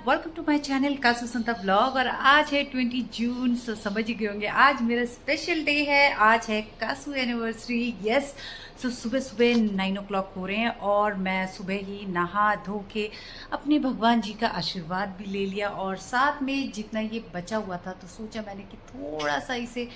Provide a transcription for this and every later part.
Welcome to my channel कासू संता vlog. और आज है 20 जून। सो समझ ही गए होंगे आज मेरा स्पेशल डे है। आज है कासू एनिवर्सरी। यस, सो सुबह सुबह 9 o'clock हो रहे हैं और मैं सुबह ही नहा धो के अपने भगवान जी का आशीर्वाद भी ले लिया और साथ में जितना ये बचा हुआ था तो सोचा मैंने कि थोड़ा सा इसे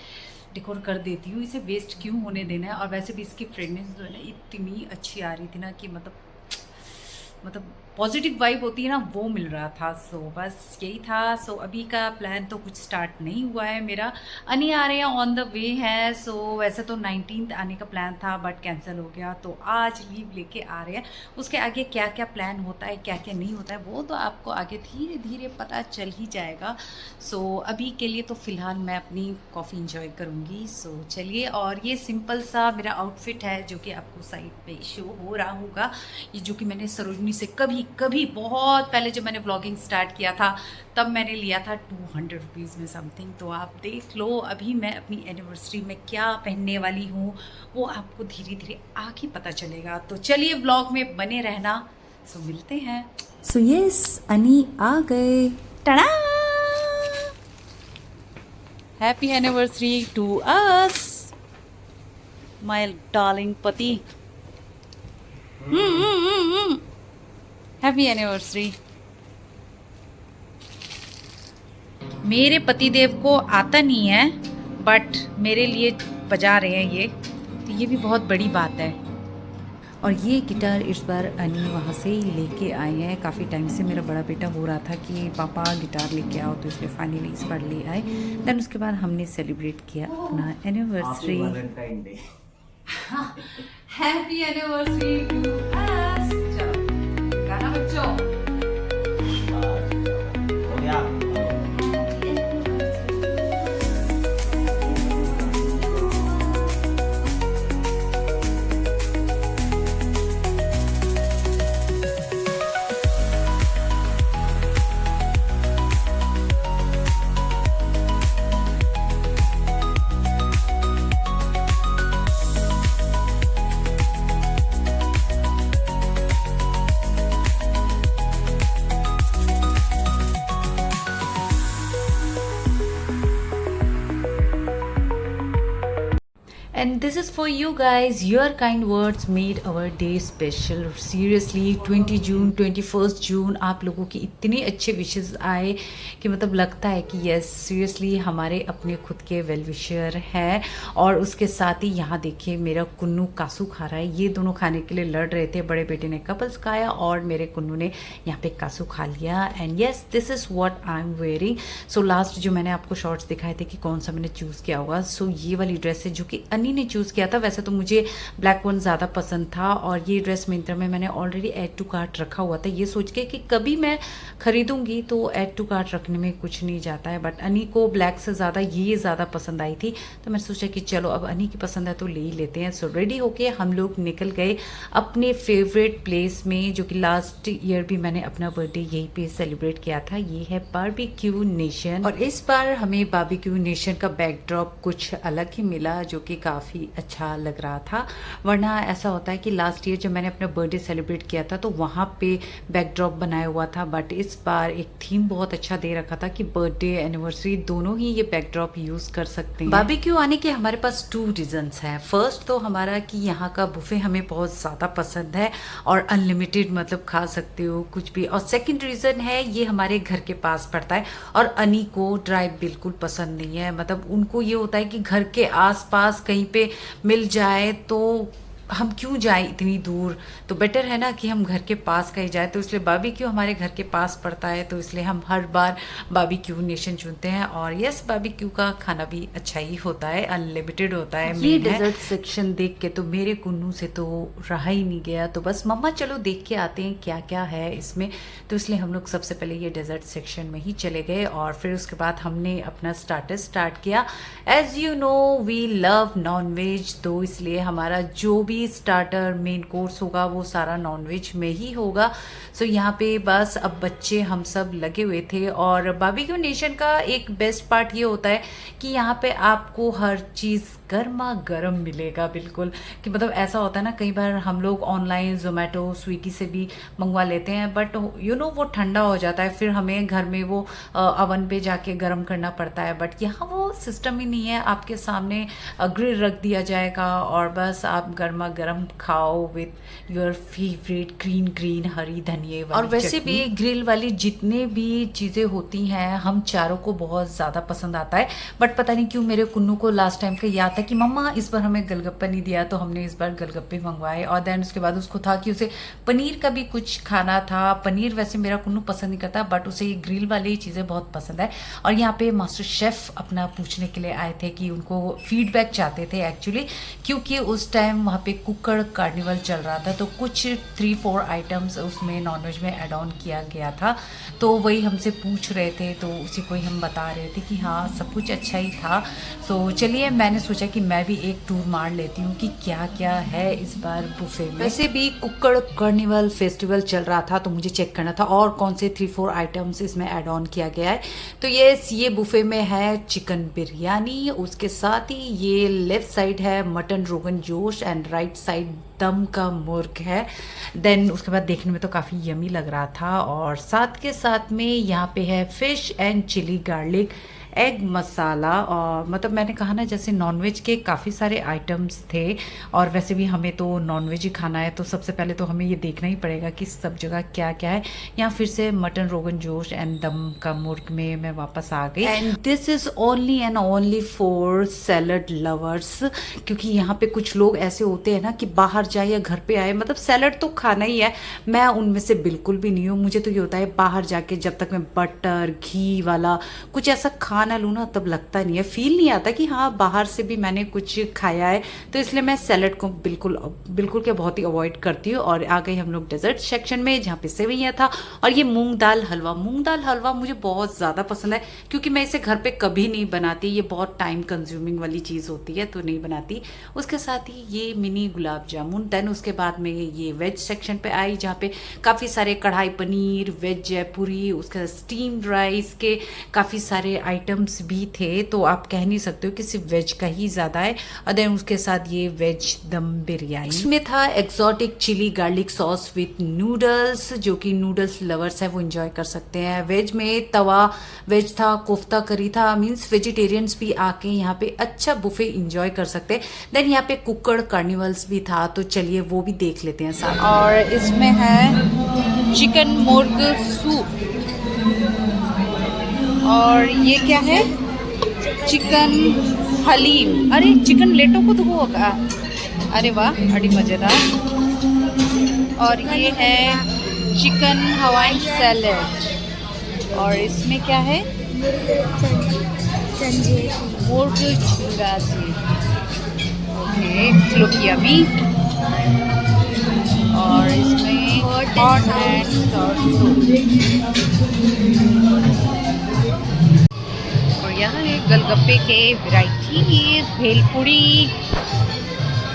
डेकोर कर देती हूँ। इसे वेस्ट क्यों होने देना है। और वैसे भी इसकी फ्रेगनेंस जो है ना इतनी अच्छी आ रही थी ना कि मतलब पॉजिटिव वाइब होती है ना, वो मिल रहा था। सो बस यही था। सो अभी का प्लान तो कुछ स्टार्ट नहीं हुआ है मेरा। अनी आ रहे हैं, ऑन द वे है। सो वैसे तो 19th आने का प्लान था बट कैंसिल हो गया, तो आज लीव लेके आ रहे हैं। उसके आगे क्या क्या प्लान होता है क्या क्या नहीं होता है वो तो आपको आगे धीरे धीरे पता चल ही जाएगा। सो अभी के लिए तो फ़िलहाल मैं अपनी कॉफ़ी इंजॉय करूँगी। सो चलिए, और ये सिंपल सा मेरा आउटफिट है जो कि आपको साइड पे शो हो रहा होगा। ये जो कि मैंने सरोजनी से कभी बहुत पहले जब मैंने व्लॉगिंग स्टार्ट किया था तब मैंने लिया था 200 रुपीज़ में समथिंग। तो आप देख लो अभी मैं अपनी एनिवर्सरी में क्या पहनने वाली हूँ वो आपको धीरे धीरे आगे पता चलेगा। तो चलिए व्लॉग में बने रहना। सो मिलते हैं। सो यस, अनी आ गए। Tada! Happy anniversary to us my darling पति। Happy anniversary. मेरे पतिदेव को आता नहीं है बट मेरे लिए बजा रहे हैं ये, तो ये भी बहुत बड़ी बात है। और ये गिटार इस बार अनी वहाँ से ही लेके आए हैं। काफ़ी टाइम से मेरा बड़ा बेटा हो रहा था कि पापा गिटार लेके आओ, तो इसलिए फाइनली इस बार ले आए। देन उसके बाद हमने सेलिब्रेट किया अपना anniversary. Happy anniversary to us. गाना बच्चों। And this is for you guys. Your kind words made our day special. Seriously, 20 जून 21 जून आप लोगों की इतने अच्छे विशेस आए कि मतलब लगता है कि यस सीरियसली हमारे अपने खुद के वेल विशर हैं। और उसके साथ ही यहाँ देखिए मेरा कुन्नू कासू खा रहा है। ये दोनों खाने के लिए लड़ रहे थे। बड़े बेटे ने कपल्स खाया और मेरे कुन्नू ने यहाँ पे कासू खा लिया। And yes, this is what I am wearing. So last जो मैंने आपको शॉर्ट्स दिखाए थे कि कौन सा मैंने चूज़ किया होगा, सो ये वाली ड्रेस है जो कि अनी ने चूज़ किया था। वैसे तो मुझे ब्लैक वन ज़्यादा पसंद था और ये ड्रेस मिंत्रा में मैंने ऑलरेडी ऐड टू कार्ट रखा हुआ था, ये सोच के कि कभी मैं खरीदूंगी तो ऐड टू कार्ट रखने में कुछ नहीं जाता है। बट अनी को ब्लैक से ज़्यादा ये ज़्यादा पसंद आई थी, तो मैं सोचा कि चलो अब अनी की पसंद है तो ले ही लेते हैं। सो रेडी होके हम लोग निकल गए अपने फेवरेट प्लेस में, जो कि लास्ट ईयर भी मैंने अपना बर्थडे यहीं पे सेलिब्रेट किया था। ये है बारबेक्यू नेशन। और इस बार हमें बारबेक्यू नेशन का बैकड्रॉप कुछ अलग ही मिला जो कि काफ़ी अच्छा लग रहा था। वरना ऐसा होता है कि लास्ट ईयर जब मैंने अपना बर्थडे सेलिब्रेट किया था तो वहाँ पे बैकड्रॉप बनाया हुआ था, बट इस बार एक थीम बहुत अच्छा दे रखा था कि बर्थडे एनिवर्सरी दोनों ही ये बैकड्रॉप यूज़ कर सकते हैं। बारबेक्यू आने के हमारे पास 2 रीजंस हैं। फर्स्ट तो हमारा कि यहाँ का बुफे हमें बहुत ज़्यादा पसंद है और अनलिमिटेड मतलब खा सकते हो कुछ भी। और सेकेंड रीज़न है ये हमारे घर के पास पड़ता है और अनी को ड्राइव बिल्कुल पसंद नहीं है। मतलब उनको ये होता है कि घर के आसपास कहीं पे मिल जाए तो हम क्यों जाएं इतनी दूर, तो बेटर है ना कि हम घर के पास कहीं जाए। तो इसलिए बारबेक्यू हमारे घर के पास पड़ता है, तो इसलिए हम हर बार बारबेक्यू नेशन चुनते हैं। और यस, बारबेक्यू का खाना भी अच्छा ही होता है, अनलिमिटेड होता है। ये डेजर्ट सेक्शन देख के तो मेरे कुन्नू से तो रहा ही नहीं गया, तो बस मम्मा चलो देख के आते हैं क्या क्या है इसमें। तो इसलिए हम लोग सबसे पहले ये डेजर्ट सेक्शन में ही चले गए और फिर उसके बाद हमने अपना स्टार्टर स्टार्ट किया। As you know we love non veg, तो इसलिए हमारा जो भी भी स्टार्टर मेन कोर्स होगा वो सारा नॉनवेज में ही होगा। सो यहाँ पे बस अब बच्चे हम सब लगे हुए थे। और बारबेक्यू नेशन का एक बेस्ट पार्ट ये होता है कि यहाँ पे आपको हर चीज़ गर्मा गर्म मिलेगा बिल्कुल। कि मतलब ऐसा होता है ना, कई बार हम लोग ऑनलाइन जोमेटो स्विगी से भी मंगवा लेते हैं, बट वो ठंडा हो जाता है, फिर हमें घर में वो अवन पे जाके गर्म करना पड़ता है। बट यहाँ वो सिस्टम ही नहीं है, आपके सामने ग्रिल रख दिया जाएगा और बस आप गर्मा गर्म खाओ with your favourite green green हरी धनिए वाली। और वैसे भी ग्रिल वाली जितने भी चीज़ें होती हैं हम चारों को बहुत ज़्यादा पसंद आता है। बट पता नहीं क्यों मेरे कुन्नू को लास्ट टाइम का याद था कि मम्मा इस बार हमें गलगप्पा नहीं दिया, तो हमने इस बार गलगप्पे मंगवाए। और देन उसके बाद उसको था कि उसे पनीर का भी कुछ खाना था। पनीर वैसे मेरा कुन्नू पसंद नहीं करता, बट उसे ये ग्रिल वाली चीज़ें बहुत पसंद है। और यहाँ पे मास्टर शेफ़ अपना पूछने के लिए आए थे कि उनको फीडबैक चाहते थे एक्चुअली, क्योंकि उस टाइम वहाँ पे कुकड़ कार्निवल चल रहा था, तो कुछ 3-4 आइटम्स उसमें नॉनवेज में ऐड ऑन किया गया था। तो वही हमसे पूछ रहे थे, तो उसी को ही हम बता रहे थे कि हाँ सब कुछ अच्छा ही था। सो चलिए मैंने सोचा कि मैं भी एक टूर मार लेती हूँ कि क्या क्या है इस बार बुफे में। वैसे भी कुकड़ कार्निवल फेस्टिवल चल रहा था, तो मुझे चेक करना था और कौन से 3-4 आइटम्स इसमें ऐड ऑन किया गया है। तो ये बुफे में है चिकन बिरयानी, उसके साथ ही ये लेफ्ट साइड है mutton rogan josh and right side दम का मुर्ग है। देन उसके बाद देखने में तो काफ़ी यमी लग रहा था। और साथ के साथ में यहाँ पे है fish and chilli garlic egg masala. और मतलब मैंने कहा ना, जैसे नॉनवेज के काफ़ी सारे आइटम्स थे, और वैसे भी हमें तो नॉनवेज ही खाना है, तो सबसे पहले तो हमें ये देखना ही पड़ेगा कि सब जगह क्या क्या है। यहाँ फिर से मटन रोगन जोश एंड दम का मुर्ग में मैं वापस आ गई। And this is only and only for salad lovers, क्योंकि यहाँ पे कुछ लोग ऐसे होते हैं ना कि बाहर जाए या घर पे आए, मतलब सैलड तो खाना ही है। मैं उनमें से बिल्कुल भी नहीं हूँ। मुझे तो ये होता है बाहर जाके जब तक मैं बटर घी वाला कुछ ऐसा खाना लूँ ना, तब लगता नहीं है, फील नहीं आता कि हाँ बाहर से भी मैंने कुछ खाया है। तो इसलिए मैं सैलड को बिल्कुल क्या बहुत ही अवॉइड करती हूँ। और आ गए हम लोग डेजर्ट सेक्शन में, जहाँ पे सेवइयाँ था और ये मूंग दाल हलवा मुझे बहुत ज़्यादा पसंद है, क्योंकि मैं इसे घर पे कभी नहीं बनाती, ये बहुत टाइम कंज्यूमिंग वाली चीज़ होती है, तो नहीं बनाती। उसके साथ ही ये मिनी गुलाब जामुन। देन उसके बाद में ये वेज सेक्शन पे आई, जहाँ पे काफ़ी सारे कढ़ाई पनीर, वेज जयपुरी, उसके स्टीम्ड राइस के काफ़ी सारे आइटम्स भी थे। तो आप कह नहीं सकते हो कि सिर्फ वेज का ही ज़्यादा है। और देन उसके साथ ये वेज दम बिरयानी, इसमें था exotic chili garlic sauce with noodles, जो कि नूडल्स लवर्स है वो एंजॉय कर सकते हैं। वेज में तवा वेज था, कोफ्ता करी था, मीन्स वेजिटेरियंस भी आके यहाँ पे अच्छा बुफे एंजॉय कर सकते हैं। देन यहाँ पे कुकड़ कार्निवल्स भी था, तो चलिए वो भी देख लेते हैं साथ। और इसमें है चिकन मुर्ग सूप, और ये क्या है चिकन हलीम। अरे चिकन लेटो को तो होगा, अरे वाह बड़ी मज़ेदार। और ये है चिकन हवाई सैलेड, और इसमें क्या है मुर्ग चंगेजी, ओके लुक यम्मी। और इसमें हॉट एंड सॉस। और यहाँ है गलगप्पे के वैरायटीज, भेलपुरी,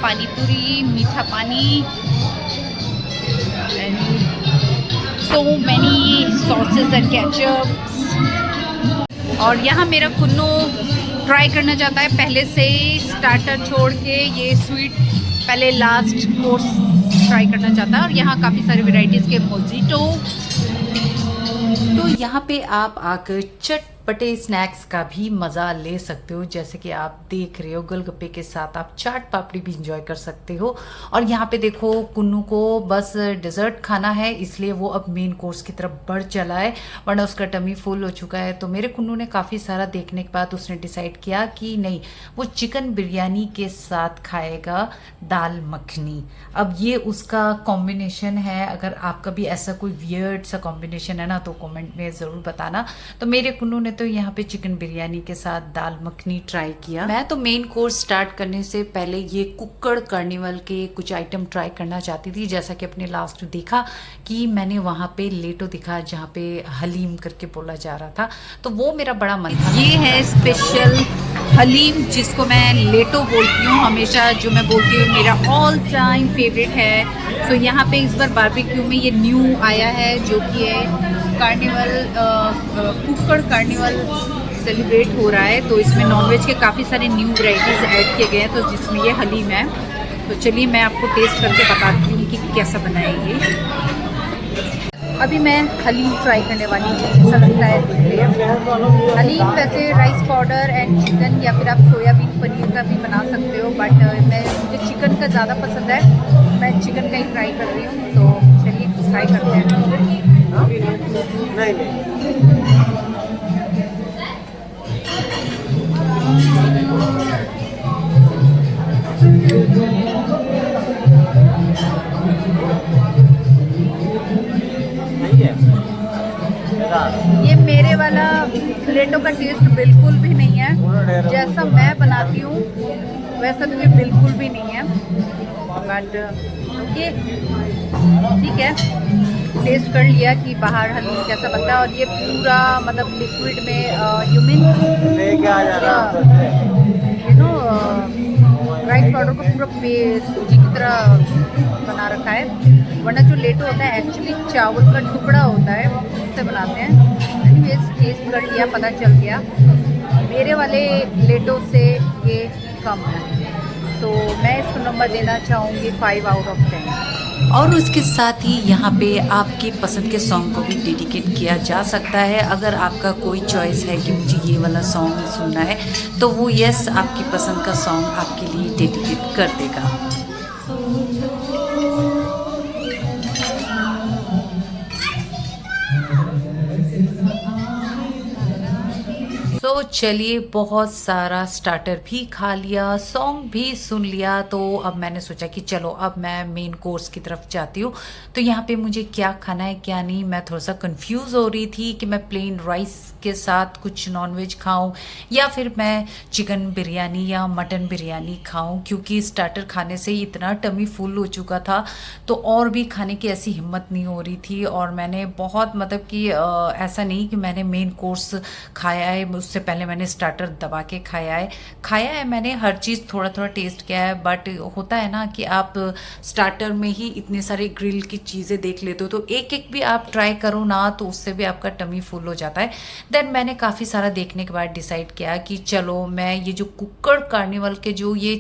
पानीपुरी, मीठा पानी, and so many sauces and ketchups. और यहाँ मेरा कुन्नू ट्राई करना चाहता है पहले से स्टार्टर छोड़ के, ये स्वीट पहले लास्ट कोर्स ट्राई करना चाहता है। और यहाँ काफ़ी सारे वैरायटीज़ के मोजिटो। तो यहाँ पे आप आकर चटपटे स्नैक्स का भी मज़ा ले सकते हो, जैसे कि आप देख रहे हो गलगप्पे के साथ आप चाट पापड़ी भी इंजॉय कर सकते हो। और यहाँ पे देखो कुन्नू को बस डेजर्ट खाना है, इसलिए वो अब मेन कोर्स की तरफ बढ़ चला है, वरना उसका टमी फुल हो चुका है। तो मेरे कुन्नू ने काफ़ी सारा देखने के बाद उसने डिसाइड किया कि नहीं, वो चिकन बिरयानी के साथ खाएगा दाल मखनी। अब ये उसका कॉम्बिनेशन है, अगर आपका भी ऐसा कोई वियर्ड सा कॉम्बिनेशन है ना, तो कमेंट में ज़रूर बताना। तो मेरे कुन्नू ने तो यहाँ पे चिकन बिरयानी के साथ दाल मखनी ट्राई किया। मैं तो मेन कोर्स स्टार्ट करने से पहले ये कुकड़ कार्निवल के कुछ आइटम ट्राई करना चाहती थी, जैसा कि अपने लास्ट देखा कि मैंने वहाँ पे लेटो दिखा जहाँ पे हलीम करके बोला जा रहा था, तो वो मेरा बड़ा मन था। ये है स्पेशल हलीम, जिसको मैं लेटो बोलती हूँ हमेशा, जो मैं बोलती हूँ मेरा ऑल टाइम फेवरेट है। तो यहाँ पे इस बार बारबेक्यू में ये न्यू आया है, जो कि है कार्निवल, कुकड़ कार्निवल सेलिब्रेट हो रहा है। तो इसमें नॉनवेज के काफ़ी सारे न्यू वैराइटीज़ ऐड किए गए हैं, तो जिसमें ये हलीम है। तो चलिए मैं आपको टेस्ट करके बताती हूँ कि कैसा बना है ये। अभी मैं हलीम ट्राई करने वाली हूँ, ऐसा लगता है देखते हैं। हलीम वैसे राइस पाउडर एंड चिकन या फिर आप सोयाबीन पनीर का भी बना सकते हो, बट मुझे चिकन का ज़्यादा पसंद है, मैं चिकन का ही ट्राई कर रही हूँ। तो चलिए ट्राई करते हैं। ये मेरे वाला प्लेटों का टेस्ट बिल्कुल भी नहीं है, जैसा मैं बनाती हूँ वैसा तो ये बिल्कुल भी नहीं है, बट ओके ठीक है। टेस्ट कर लिया कि बाहर हलीम कैसा बनता है, और ये पूरा मतलब लिक्विड में human you know rice powder को पूरा सूजी की तरह बना रखा है, वरना जो लेटो होता है एक्चुअली चावल का टुकड़ा होता है, उससे बनाते हैं। एनीवेज टेस्ट कर लिया, पता चल गया मेरे वाले लेटो से ये कम है। तो मैं इसको नंबर देना चाहूँगी 5 आउट ऑफ 10। और उसके साथ ही यहाँ पे आपकी पसंद के सॉन्ग को भी डेडिकेट किया जा सकता है। अगर आपका कोई चॉइस है कि मुझे ये वाला सॉन्ग सुनना है, तो वो यस आपकी पसंद का सॉन्ग आपके लिए डेडिकेट कर देगा। तो चलिए, बहुत सारा स्टार्टर भी खा लिया, सॉन्ग भी सुन लिया, तो अब मैंने सोचा कि चलो अब मैं मेन कोर्स की तरफ जाती हूँ। तो यहाँ पे मुझे क्या खाना है क्या नहीं, मैं थोड़ा सा कंफ्यूज हो रही थी कि मैं प्लेन राइस के साथ कुछ नॉनवेज खाऊं या फिर मैं चिकन बिरयानी या मटन बिरयानी खाऊं, क्योंकि स्टार्टर खाने से ही इतना टमी फुल हो चुका था, तो और भी खाने की ऐसी हिम्मत नहीं हो रही थी। और मैंने बहुत मतलब कि ऐसा नहीं कि मैंने मेन कोर्स खाया है, उससे पहले मैंने स्टार्टर दबा के खाया है मैंने हर चीज़ थोड़ा थोड़ा टेस्ट किया है। बट होता है ना कि आप स्टार्टर में ही इतने सारे ग्रिल की चीज़ें देख लेते हो, तो एक एक भी आप ट्राई करो ना, तो उससे भी आपका टमी फुल हो जाता है। देन मैंने काफ़ी सारा देखने के बाद डिसाइड किया कि चलो मैं ये जो कुक्कड़ कार्निवल के जो ये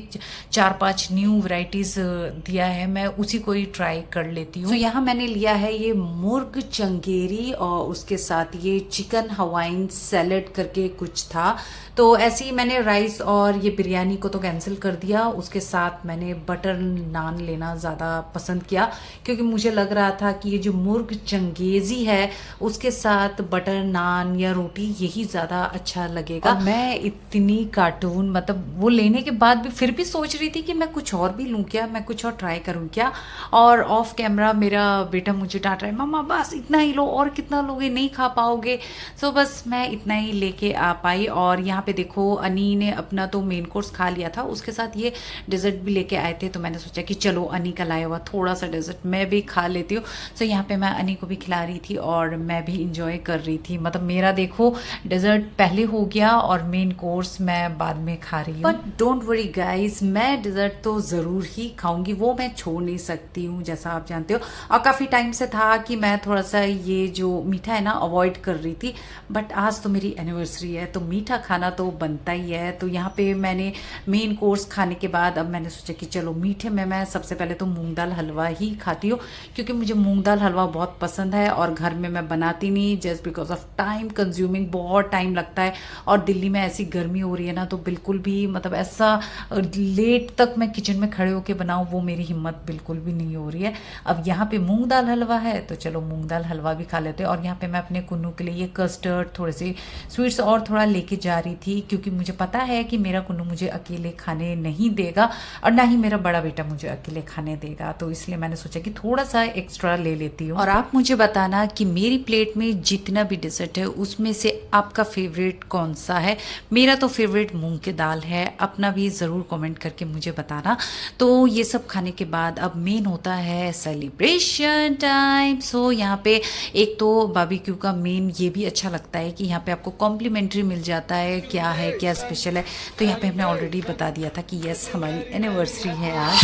4-5 न्यू वैराइटीज़ दिया है, मैं उसी को ही ट्राई कर लेती हूँ। तो यहाँ मैंने लिया है ये मुर्ग चंगेरी, और उसके साथ ये चिकन हवाइन सैलेड करके कुछ था। तो ऐसे ही मैंने राइस और ये बिरयानी को तो कैंसिल कर दिया, उसके साथ मैंने बटर नान लेना ज़्यादा पसंद किया, क्योंकि मुझे लग रहा था कि ये जो मुर्ग चंगेजी है उसके साथ बटर नान या रोटी यही ज़्यादा अच्छा लगेगा। और मैं इतनी कार्टून मतलब वो लेने के बाद भी फिर भी सोच रही थी कि मैं कुछ और भी लूँ क्या, मैं कुछ और ट्राई करूँ क्या। और ऑफ कैमरा मेरा बेटा मुझे डांट रहा है, मम्मा बस इतना ही लो, और कितना लोगे, नहीं खा पाओगे। सो बस मैं इतना ही लेके आ पाई। और यहाँ पे देखो अनी ने अपना तो मेन कोर्स खा लिया था, उसके साथ ये डेजर्ट भी लेके आए थे, तो मैंने सोचा कि चलो अनी का लाया हुआ थोड़ा सा डेजर्ट मैं भी खा लेती हूँ। सो यहाँ पे मैं अनी को भी खिला रही थी और मैं भी इंजॉय कर रही थी। मतलब मेरा देखो डेजर्ट पहले हो गया और मेन कोर्स मैं बाद में खा रही हूँ। बट डोंट वरी गाइस, मैं डेजर्ट तो ज़रूर ही खाऊंगी, वो मैं छोड़ नहीं सकती हूँ, जैसा आप जानते हो। और काफ़ी टाइम से था कि मैं थोड़ा सा ये जो मीठा है ना अवॉइड कर रही थी, बट आज तो मेरी एनिवर्सरी है तो मीठा खाना तो बनता ही है। तो यहाँ पे मैंने मेन कोर्स खाने के बाद अब मैंने सोचा कि चलो मीठे में मैं सबसे पहले तो मूंग दाल हलवा ही खाती हूँ, क्योंकि मुझे मूंग दाल हलवा बहुत पसंद है और घर में मैं बनाती नहीं, just because of time consuming, बहुत टाइम लगता है। और दिल्ली में ऐसी गर्मी हो रही है ना, तो बिल्कुल भी मतलब ऐसा लेट तक मैं किचन में खड़े होकर बनाऊँ वो मेरी हिम्मत बिल्कुल भी नहीं हो रही है। अब यहाँ पे मूंग दाल हलवा है तो चलो मूंग दाल हलवा भी खा लेते हैं। और यहाँ पे मैं अपने कुन्नू के लिए ये कस्टर्ड, थोड़े से स्वीट्स और थोड़ा लेके जा रही थी, क्योंकि मुझे पता है कि मेरा कुन्नू मुझे अकेले खाने नहीं देगा और ना ही मेरा बड़ा बेटा मुझे अकेले खाने देगा, तो इसलिए मैंने सोचा कि थोड़ा सा एक्स्ट्रा ले लेती हूँ। और आप मुझे बताना कि मेरी प्लेट में जितना भी डिजर्ट है उसमें से आपका फेवरेट कौन सा है। मेरा तो फेवरेट मूंग की दाल है, अपना भी ज़रूर कमेंट करके मुझे बताना। तो ये सब खाने के बाद अब मेन होता है सेलिब्रेशन टाइम। सो यहाँ पे एक तो बारबेक्यू का मेन ये भी अच्छा लगता है कि यहाँ पे आपको कॉम्प्लीमेंट्री मिल जाता है क्या है, क्या स्पेशल है। तो यहाँ पे हमने ऑलरेडी बता दिया था कि यस हमारी एनिवर्सरी है आज।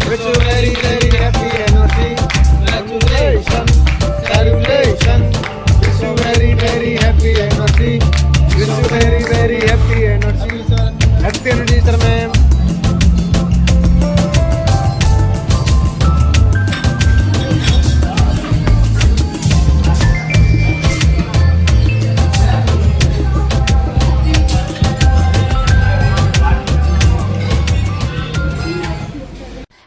Wish you very very happy anniversary. Congratulations, congratulations. Wish you very very happy anniversary. Wish you very very happy anniversary. Happy anniversary sir ma'am.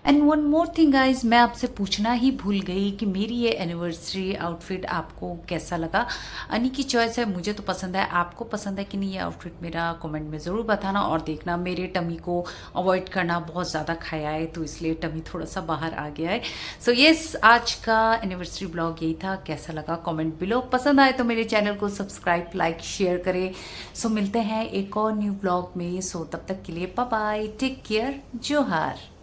And one more thing guys, मैं आपसे पूछना ही भूल गई कि मेरी ये एनिवर्सरी आउटफिट आपको कैसा लगा। अनी की चॉइस है, मुझे तो पसंद है, आपको पसंद है कि नहीं ये आउटफिट मेरा कमेंट में ज़रूर बताना। और देखना मेरे टमी को अवॉइड करना, बहुत ज़्यादा खाया है तो इसलिए टमी थोड़ा सा बाहर आ गया है। सो येस, आज का एनिवर्सरी ब्लॉग यही था। कैसा लगा कमेंट बिलो, पसंद आए तो मेरे चैनल को सब्सक्राइब लाइक शेयर करें। सो मिलते हैं एक और न्यू ब्लॉग में। सो तब तक के लिए बाय बाय, टेक केयर, जोहार।